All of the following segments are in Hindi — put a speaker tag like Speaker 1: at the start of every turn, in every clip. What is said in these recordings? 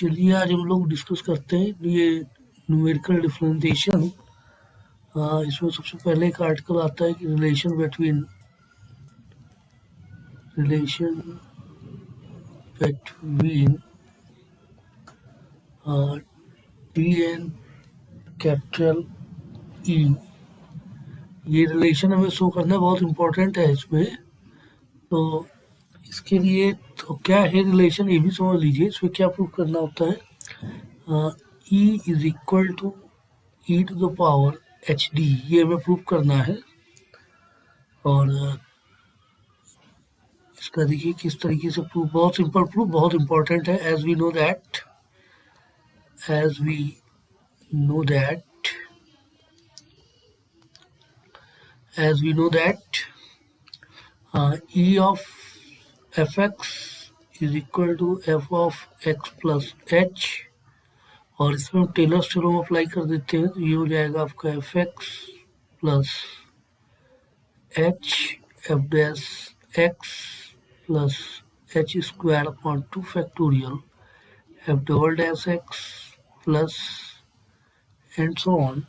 Speaker 1: चलिए आज हम लोग डिस्कस करते हैं ये न्यूमेरिकल डिफरेंशिएशन। इसमें सबसे पहले एक आर्टिकल आता है कि relation between T and capital E. ये रिलेशन हमें शो करना बहुत इम्पोर्टेंट है इसमें। तो इसके लिए तो क्या है रिलेशन ये भी समझ लीजिए। इसमें क्या प्रूव करना होता है, E is equal to E to the power H D, ये हमें प्रूव करना है। और इसका देखिए किस तरीके से प्रूफ, बहुत सिंपल प्रूफ, बहुत इंपॉर्टेंट है। As we know that e of fx is equal to f of x plus h, और इसमें हम टेलर्स थ्योरम अप्लाई कर देते हैं तो ये हो जाएगा आपका F X plus H F dash x plus H square upon 2 factorial F double dash x plus and so on.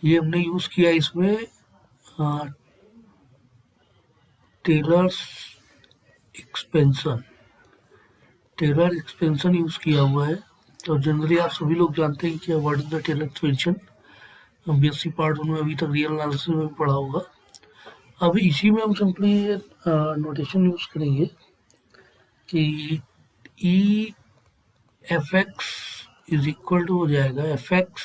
Speaker 1: ये हमने यूज किया इसमें टेलर्स एक्सपेंशन यूज किया हुआ है। तो जनरली आप सभी लोग जानते हैं कि what is the Taylor expansion. BSc part 1 में अभी तक रियल एनालिसिस में पढ़ा होगा। अब इसी में हम सिंपली नोटेशन यूज करेंगे कि E F X is equal to हो जाएगा F X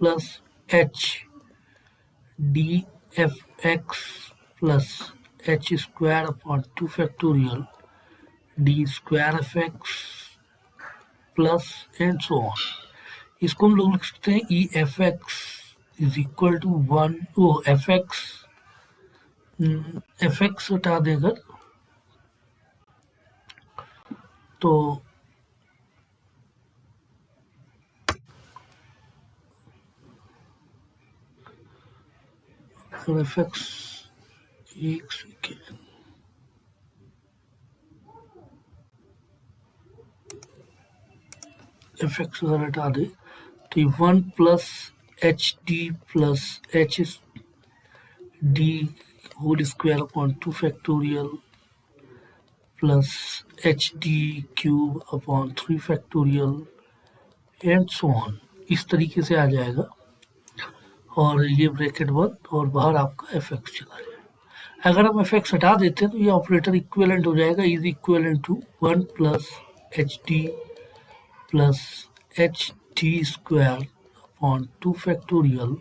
Speaker 1: plus H D F X plus H square upon 2 factorial D square F X plus and so on. इसको हम लोग लिख सकते हैं E F X is equal to 1, वो एफ एक्स हटा देकर तो एफ एक्स अगर हटा दे तो 1 plus H D plus H D whole square upon 2 factorial plus H D cube upon 3 factorial and so on. इस तरीके से आ जाएगा और ये ब्रैकेट बंद और बाहर आपका एफ एक्स चला जाएगा। अगर हम एफ एक्स हटा देते हैं तो ये ऑपरेटर इक्विवेलेंट हो जाएगा, is equivalent to 1 plus H D plus H D square upon 2 factorial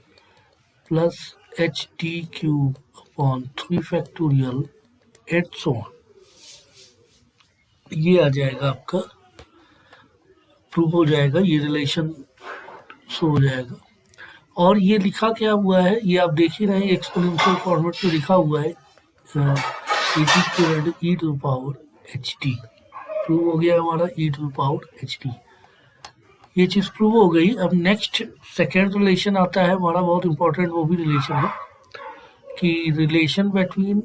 Speaker 1: plus H D cube upon 3 factorial and so on. ये आ जाएगा आपका, प्रूव हो जाएगा, ये रिलेशन शो हो जाएगा। और ये लिखा क्या हुआ है ये आप देख ही रहे हैं, एक्सपोनेंशियल फॉर्मेट में लिखा हुआ है e to the power H D. Prove हो गया हमारा e to the power H D, ये चीज़ प्रूव हो गई। अब नेक्स्ट सेकेंड रिलेशन आता है हमारा, बहुत इंपॉर्टेंट वो भी रिलेशन है कि relation between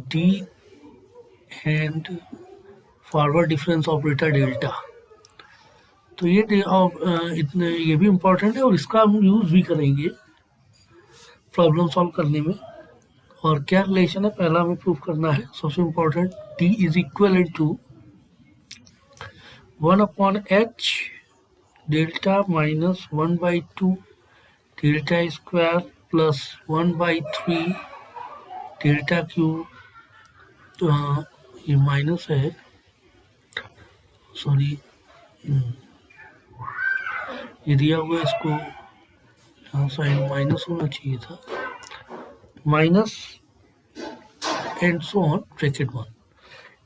Speaker 1: D and forward difference operator delta. तो ये भी इम्पोर्टेंट है और इसका हम यूज भी करेंगे प्रॉब्लम सॉल्व करने में। और क्या रिलेशन है पहला हमें प्रूव करना है, सबसे important. D is equal to 1 upon H delta minus 1/2 delta square plus 1/3 delta cube. तो ये माइनस है, सॉरी ये दिया हुआ, इसको यहाँ साइन माइनस होना चाहिए था, minus and so on bracket 1।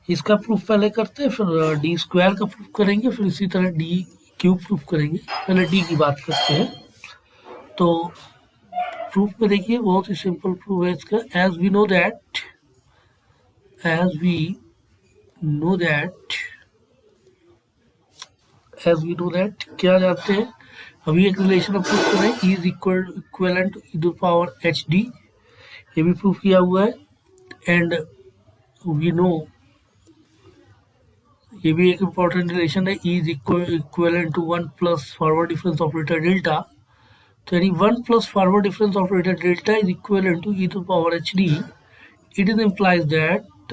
Speaker 1: इसका प्रूफ पहले करते हैं, फिर डी स्क्वायर का प्रूफ करेंगे, फिर इसी तरह डी क्यूब प्रूफ करेंगे। पहले डी की बात करते हैं। तो प्रूफ में देखिए बहुत ही सिंपल प्रूफ है इसका। As we know that as we know that क्या जानते हैं, अभी एक रिलेशन प्रूव कर रहे हैं, is equivalent to e power H D, ये भी प्रूव किया हुआ है। एंड वी नो ये भी एक इम्पॉर्टेंट रिलेशन है, is equivalent to 1 plus forward difference operator delta. तो यानी 1 plus forward difference operator delta is equivalent to e to power H D. It is implies that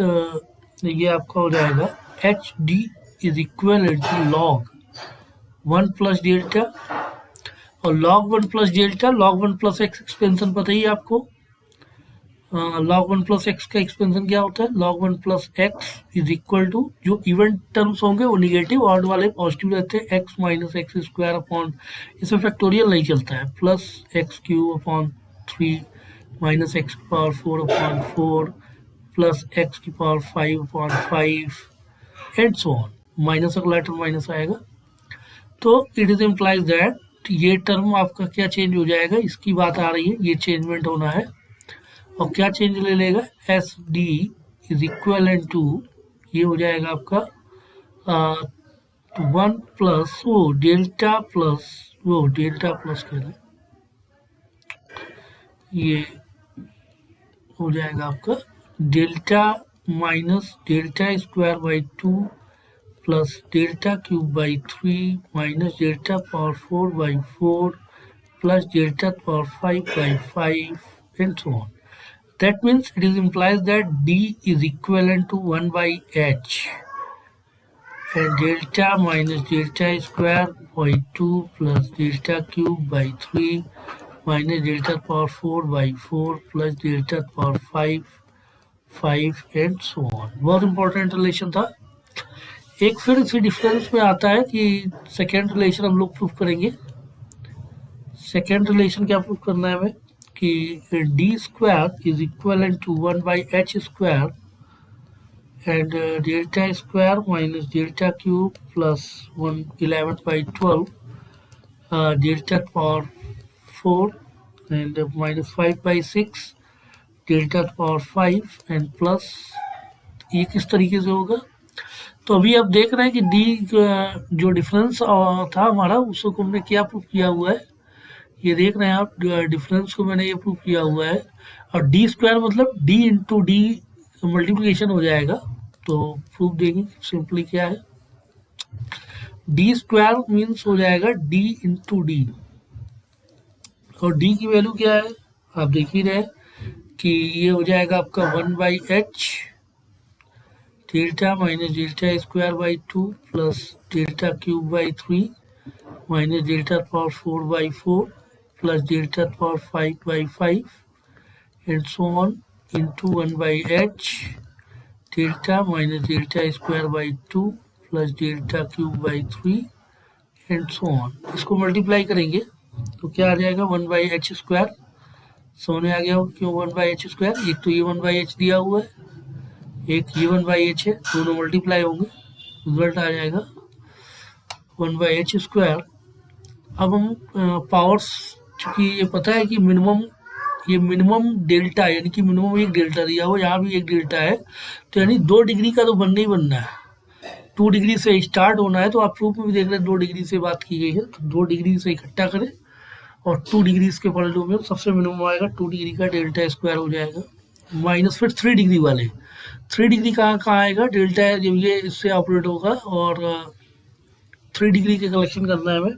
Speaker 1: ये आपका हो जाएगा H D is equivalent to log 1 plus delta, और log 1 plus delta, log 1 plus X expansion पता ही है आपको। log 1 प्लस एक्स का एक्सपेंशन क्या होता है, log 1 plus X is equal to, जो इवन टर्म्स होंगे वो निगेटिव, ऑड वाले पॉजिटिव रहते हैं, X minus X square upon, इसमें फैक्टोरियल नहीं चलता है, plus X cube upon 3 minus X की पावर 4 अपॉन 4 प्लस एक्स की पावर 5 अपॉन 5 एंड सो ऑन, माइनस अगला टर्म माइनस आएगा। तो इट इज इम्प्लाइज दैट ये टर्म आपका क्या चेंज हो जाएगा, इसकी बात आ रही है, ये चेंजमेंट होना है। और क्या चेंज ले लेगा, S D is equal to, ये हो जाएगा आपका 1 प्लस वो डेल्टा प्लस कह रहे, ये हो जाएगा आपका delta minus delta square by 2 plus delta cube by 3 minus delta power 4 by 4 plus delta power 5 by 5 and so on. That means it is implies that D is equivalent to 1 by H and delta minus delta square by 2 plus delta cube by 3 minus delta power 4 by 4 plus delta power 5 and so on. बहुत important relation था। एक फिर इसी डिफरेंस में आता है कि सेकेंड रिलेशन हम लोग प्रूफ करेंगे। सेकेंड रिलेशन क्या प्रूफ करना है हमें कि D square is equal to 1 by H square and delta square minus delta cube plus 11 by 12 delta power 4 and minus 5 by 6 delta power 5 and plus, ये किस तरीके से होगा। तो अभी आप देख रहे हैं कि डी जो डिफरेंस था हमारा, उसको हमने क्या प्रूफ किया हुआ है, ये देख रहे हैं आप, डिफरेंस को मैंने ये प्रूफ किया हुआ है। और डी स्क्वायर मतलब डी इंटू डी मल्टीप्लिकेशन हो जाएगा। तो प्रूफ देखें सिंपली क्या है, डी स्क्वायर मीन्स हो जाएगा डी इंटू डी, और डी की वैल्यू क्या है आप देख ही रहे कि ये हो जाएगा आपका 1 by H delta minus delta square by 2 plus delta cube by 3 minus delta power 4 by 4 plus delta power 5 by 5 and so on into 1 by h delta minus delta square by 2 plus delta cube by 3 and so on। इसको मल्टीप्लाई करेंगे तो क्या आ जाएगा 1 by h स्क्वायर, समझ में आ गया क्यों 1 by h स्क्वायर, एक तो ये 1 by h दिया हुआ है, एक ये 1 by h है, दोनों मल्टीप्लाई होंगे, रिजल्ट आ जाएगा 1 by h स्क्वायर। अब हम पावर्स, क्योंकि ये पता है कि मिनिमम डेल्टा यानी कि मिनिमम एक डेल्टा दिया हुआ, यहाँ भी एक डेल्टा है, तो यानी 2 डिग्री का तो बनना ही बनना है, 2 डिग्री से स्टार्ट होना है। तो आप प्रूफ में भी देख रहे हैं 2 डिग्री से बात की गई है, तो 2 डिग्री से इकट्ठा करें और 2 डिग्री के पलटू में सबसे मिनिमम आएगा 2 डिग्री का डेल्टा स्क्वायर हो जाएगा, माइनस फिर 3 डिग्री वाले, 3 डिग्री कहाँ आएगा, डेल्टा है जब ये इससे ऑपरेट होगा, और 3 डिग्री के कलेक्शन करना है हमें,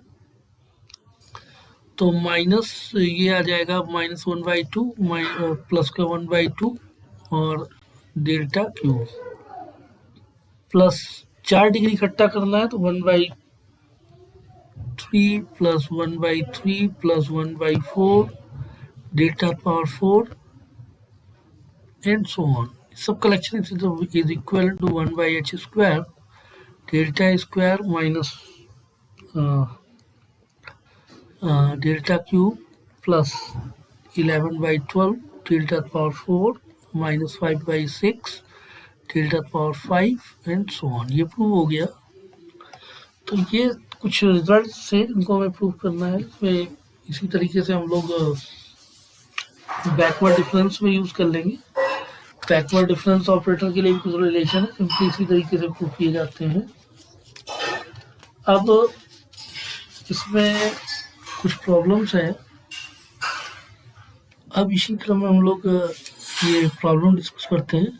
Speaker 1: तो माइनस ये आ जाएगा माइनस 1 बाई 2 प्लस का 1 बाई 2 और डेल्टा क्यूब प्लस 4 डिग्री इकट्ठा करना है तो 1 by 3 plus 1 by 3 plus 1 by 4 delta power 4 and so on. सब collection is equal to 1 by H square delta square minus delta cube plus 11 by 12 delta power 4 minus 5 by 6 delta power 5 and so on. ये प्रूव हो गया। तो ये कुछ रिजल्ट से इनको हमें प्रूव करना है। इसमें इसी तरीके से हम लोग बैकवर्ड डिफरेंस में यूज कर लेंगे। बैकवर्ड डिफरेंस ऑपरेटर के लिए भी कुछ रिलेशन है, सिंपली इसी तरीके से प्रूव किए जाते हैं। अब इसमें कुछ प्रॉब्लम्स हैं। अब इसी क्रम में हम लोग ये प्रॉब्लम डिस्कस करते हैं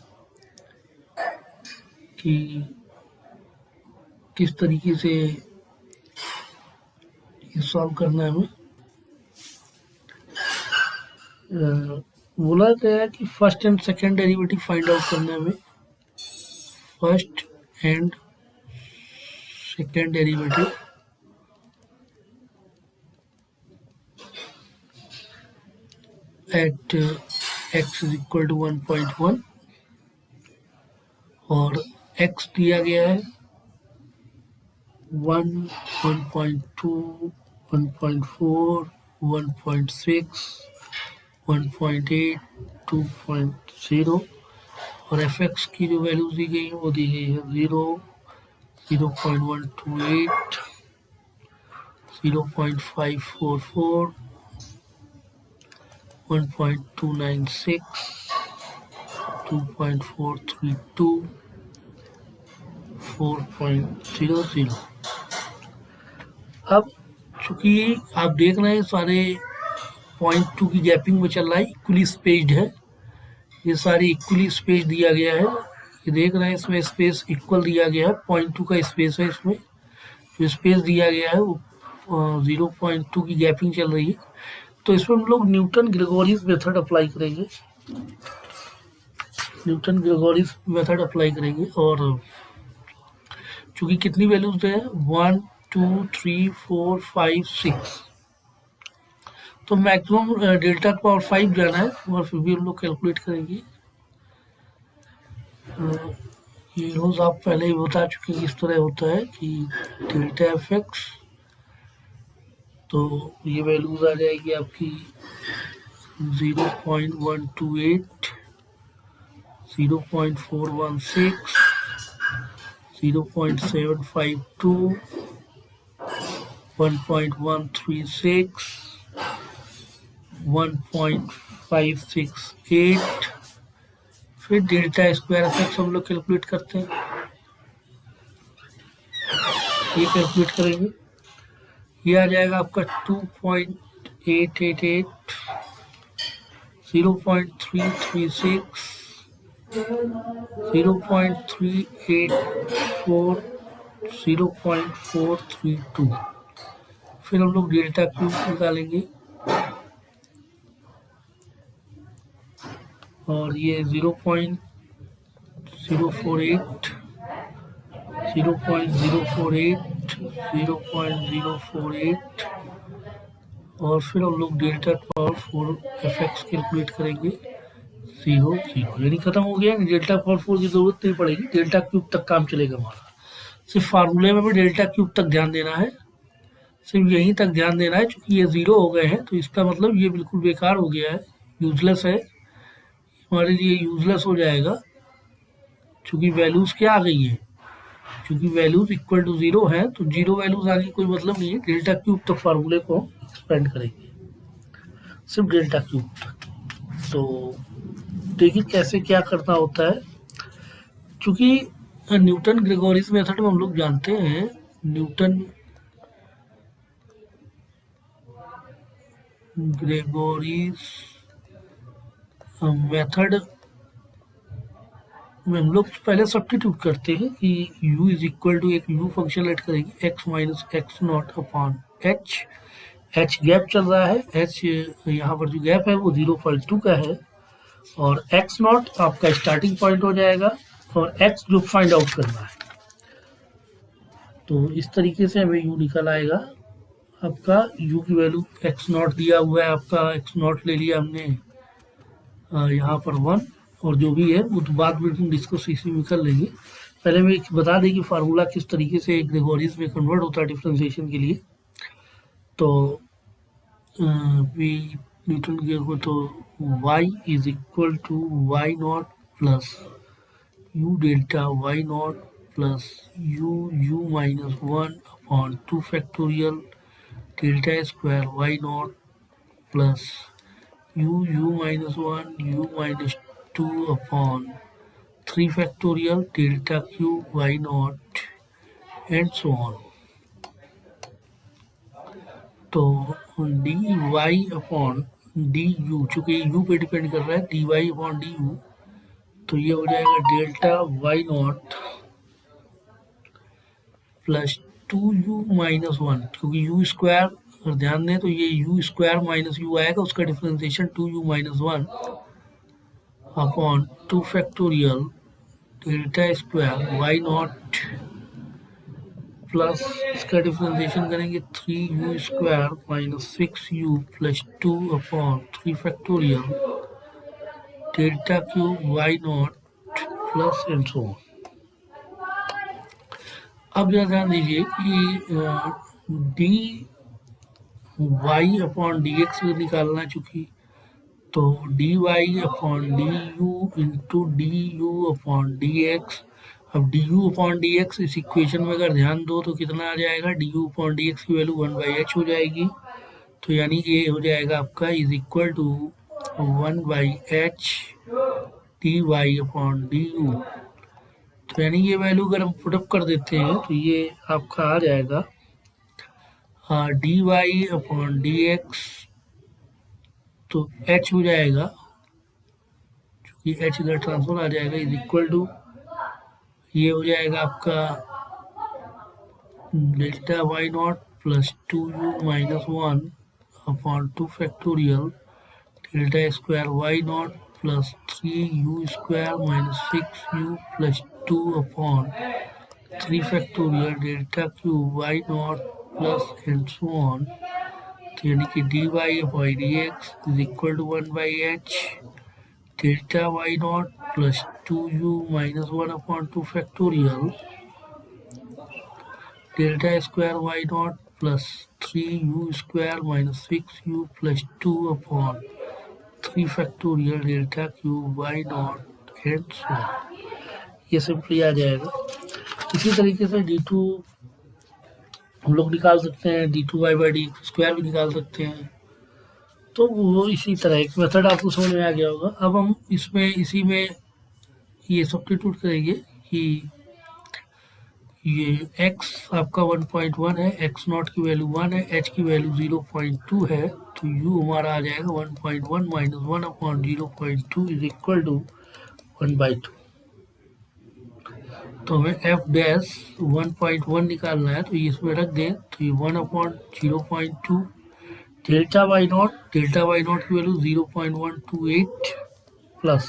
Speaker 1: कि किस तरीके से ये सॉल्व करना है हमें। बोला गया है कि first and second derivative find out करना है हमें। First and second derivative at x is equal to 1.1 और x दिया गया है 1, 1.2, 1.4, 1.6, 1.8, 2.0 और fx की जो वैल्यू दी गई है वो दी गई है 0, 0.128, 0.544, 1.296, 2.432, 4.00। अब चूंकि आप देख रहे हैं सारे 0.2 की गैपिंग में चल रहा है, इक्वली स्पेस्ड है, ये सारे इक्वली स्पेस दिया गया है। ये देख रहे हैं इसमें स्पेस इक्वल दिया गया है, 0.2 का स्पेस है, इसमें जो स्पेस दिया गया है वो 0.2 की गैपिंग चल रही है। तो इसमें हम लोग न्यूटन ग्रेगोरियस मेथड अप्लाई करेंगे, न्यूटन ग्रेगोरियस मेथड अप्लाई करेंगे। और चूंकि कितनी वैल्यूज है 1, 2, 3, 4, 5, 6, तो मैक्सिमम डेल्टा का पावर 5 जाना है और फिर भी हम लोग कैलकुलेट करेंगे। ये रोज आप पहले ही बता चुके हैं किस तरह होता है कि डेल्टा एफ एक्स, तो ये वैल्यूज आ जाएगी आपकी 0.128, 0.416, 0.752, 1.136, 1.568, फिर डेल्टा स्क्वायर एफ हम लोग कैलकुलेट करते हैं, ये कैलकुलेट करेंगे, ये आ जाएगा आपका 2.888, 0.336, 0.384, 0.432। फिर हम लोग डेल्टा क्यूब निकालेंगे और ये 0.048, 0.048, 0.048 और फिर हम लोग delta power 4 F x calculate करेंगे 0, 0, यानी खत्म हो गया। डेल्टा पावर 4 की जरूरत नहीं पड़ेगी, डेल्टा क्यूब तक काम चलेगा हमारा। सिर्फ फार्मूले में भी डेल्टा क्यूब तक ध्यान देना है, सिर्फ यहीं तक ध्यान देना है। चूंकि ये 0 हो गए हैं तो इसका मतलब ये बिल्कुल बेकार हो गया है, यूजलेस है, हमारे लिए यूजलेस हो जाएगा। चूंकि वैल्यूज क्या आ गई है, चूंकि वैल्यूज इक्वल टू 0 है तो 0 वैल्यूज आने की कोई मतलब नहीं है। डेल्टा क्यूब तक फार्मूले को एक्सपेंड करेंगे, सिर्फ डेल्टा क्यूब तक। तो देखिए कैसे क्या करना होता है। चूंकि न्यूटन ग्रेगोरियस मेथड में हम लोग जानते हैं, न्यूटन ग्रेगोरियस मेथड में हम लोग पहले सब्स्टिट्यूट करते हैं कि u इज इक्वल टू, एक u फंक्शन लेट करेंगे x minus x not upon h। h gap चल रहा है, h यहाँ पर जो गैप है वो 0.2 का है और x नॉट आपका स्टार्टिंग पॉइंट हो जाएगा और x जो फाइंड आउट करना है। तो इस तरीके से हमें u निकल आएगा। आपका u की वैल्यू x नॉट दिया हुआ है, आपका x नॉट ले लिया हमने यहाँ पर 1, और जो भी है वो तो बाद में हम डिस्कस इसी में कर लेंगे। पहले मैं बता दें कि फार्मूला किस तरीके से ग्रेगोरियस में कन्वर्ट होता है डिफरेंशिएशन के लिए। तो न्यूटन के को तो y is equal to y not plus u delta y not plus u minus 1 upon 2 factorial delta square y not plus u minus 1 u minus 2 upon 3 factorial delta q y naught and so on। तो d y upon d u, चूँकि यू पे डिपेंड कर रहा है, d y upon d u, तो ये हो जाएगा delta y not plus 2u-1, क्योंकि यू स्क्वायर अगर ध्यान दें तो ये यू स्क्वायर माइनस यू आएगा, उसका differentiation 2u-1 upon 2 factorial delta square y not plus इसका डिफरेंशिएशन करेंगे 3u square minus 6u plus 2 upon 3 factorial delta cube y not plus and so on. अब जरा ध्यान दीजिए कि d y upon d x निकालना है, चूँकि तो d y upon d u into d u upon d x. अब d u upon d x इस इक्वेशन में अगर ध्यान दो तो कितना आ जाएगा, d u upon d x की वैल्यू 1/h हो जाएगी, तो यानी ये हो जाएगा आपका is equal to 1/h d y upon d u. तो यानी ये वैल्यू अगर हम पुटअप कर देते हैं तो ये आपका आ जाएगा d y upon d x, तो h हो जाएगा, क्योंकि h इधर ट्रांसफर आ जाएगा, इज इक्वल टू ये हो जाएगा आपका delta y not plus 2u-1 upon 2 factorial delta square y not plus 3u square minus 6u plus 2 upon 3 factorial delta cube y not plus and so on. तो यानी कि d y upon d x is equal to 1/h delta y not plus 2u-1 upon 2 factorial delta square y not plus 3u square minus 6u plus 2 upon 3 factorial delta cube y not and so on. ये सिंपली आ जाएगा। इसी तरीके से d2 हम लोग निकाल सकते हैं, d2y/d स्क्वायर भी निकाल सकते हैं। तो वो इसी तरह एक मेथड आपको समझ में आ गया होगा। अब हम इसमें इसी में ये सब्स्टिट्यूट करेंगे कि ये x आपका 1.1 है, x नॉट की वैल्यू 1 है, h की वैल्यू 0.2 है, तो u हमारा आ जाएगा 1.1 minus 1 upon 0.2 is equal to 1/2। तो हमें f डैश 1.1 निकालना है, तो ये इसमें रख दें, तो ये 1 अपॉन 0.2 डेल्टा वाई नॉट की वैल्यू 0.128 प्लस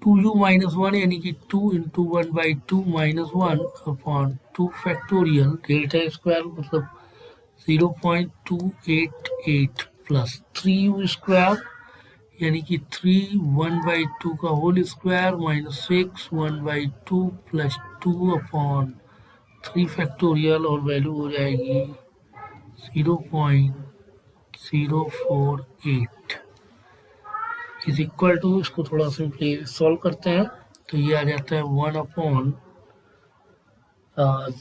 Speaker 1: 2u-1 यानी कि 2 into 1/2 minus 1 upon 2 factorial delta square मतलब 0.288 प्लस 3u स्क्वायर यानी कि 3 1/2 का whole square minus 6 1/2 plus 2 upon 3 factorial और वैल्यू हो जाएगी 0.048 इज इक्वल टू, इसको थोड़ा सिंपली सॉल्व करते हैं तो ये आ जाता है 1 अपॉन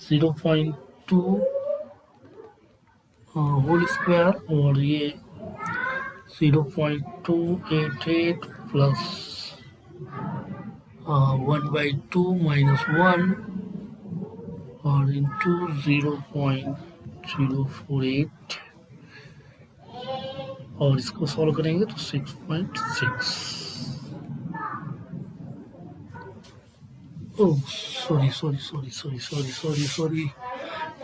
Speaker 1: 0.2 होल स्क्वायर और ये 0.288 प्लस 1/2 माइनस 1 और इंटू 0.048 और इसको सॉल्व करेंगे तो 6.6। ओह सॉरी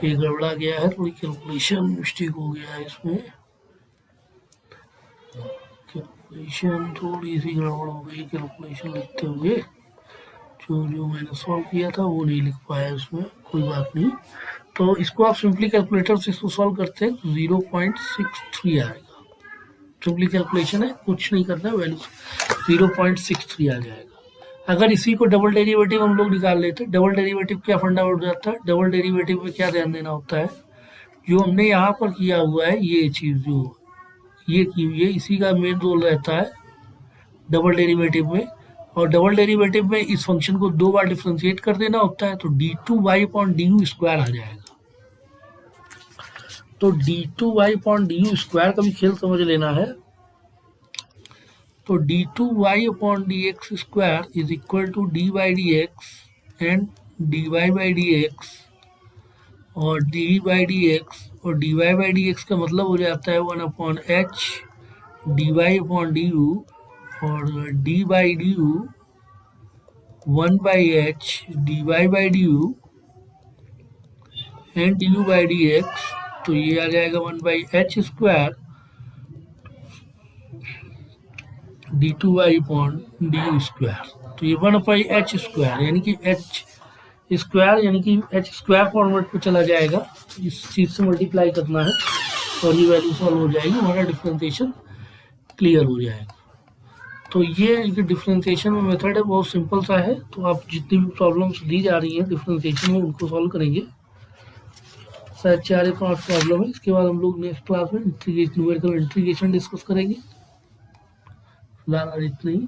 Speaker 1: ये गड़बड़ा गया है, थोड़ी कैलकुलेशन मिस्टेक हो गया है इसमें, कैलकुलेशन थोड़ी सी गड़बड़ हो गई कैलकुलेशन लिखते हुए, जो मैंने सॉल्व किया था वो नहीं लिख पाया इसमें, कोई बात नहीं। तो इसको आप सिंपली कैलकुलेटर से इसको सॉल्व करते हैं 0.63 आएगा, सिंपली कैलकुलेशन है, कुछ नहीं करना है, वैल्यू 0.63 आ जाएगा। अगर इसी को डबल डेरिवेटिव हम लोग निकाल लेते, डबल डेरिवेटिव क्या फंडा उठ जाता है, डबल डेरिवेटिव में क्या ध्यान देना होता है, जो हमने यहाँ पर किया हुआ है ये चीज़ जो ये की हुई है इसी का मेन रोल रहता है डबल डेरिवेटिव में, और डबल डेरिवेटिव में इस फंक्शन को 2 बार डिफ्रेंशिएट कर देना होता है, तो d2y अपॉन du स्क्वायर आ जाएगा। तो d2y अपॉन du स्क्वायर का भी खेल समझ लेना है, तो d2y upon dx square is equal to dy dx and dy by dx और dy by dx और dy बाई डी एक्स का मतलब हो जाता है 1/h dy upon d u, और d by d u 1/h dy by d u and d u by d x. तो ये आ जाएगा 1/h square d two y upon d u square. तो ये 1/h स्क्वायर यानी कि h स्क्वायर यानी कि h स्क्वायर फॉर्मेट पे चला जाएगा। इस चीज़ से मल्टीप्लाई करना है और ये वैल्यू सॉल्व हो जाएगी, हमारा डिफरेंशिएशन क्लियर हो जाएगा। तो ये डिफरेंशिएशन में मेथड है, बहुत सिंपल सा है। तो आप जितनी भी प्रॉब्लम्स दी जा रही हैं डिफरेंशिएशन में उनको सॉल्व करेंगे। शायद 4 या 5 प्रॉब्लम है। इसके बाद हम लोग नेक्स्ट क्लास में न्यूमेरिकल इंटीग्रेशन डिस्कस करेंगे। फिलहाल इतना ही।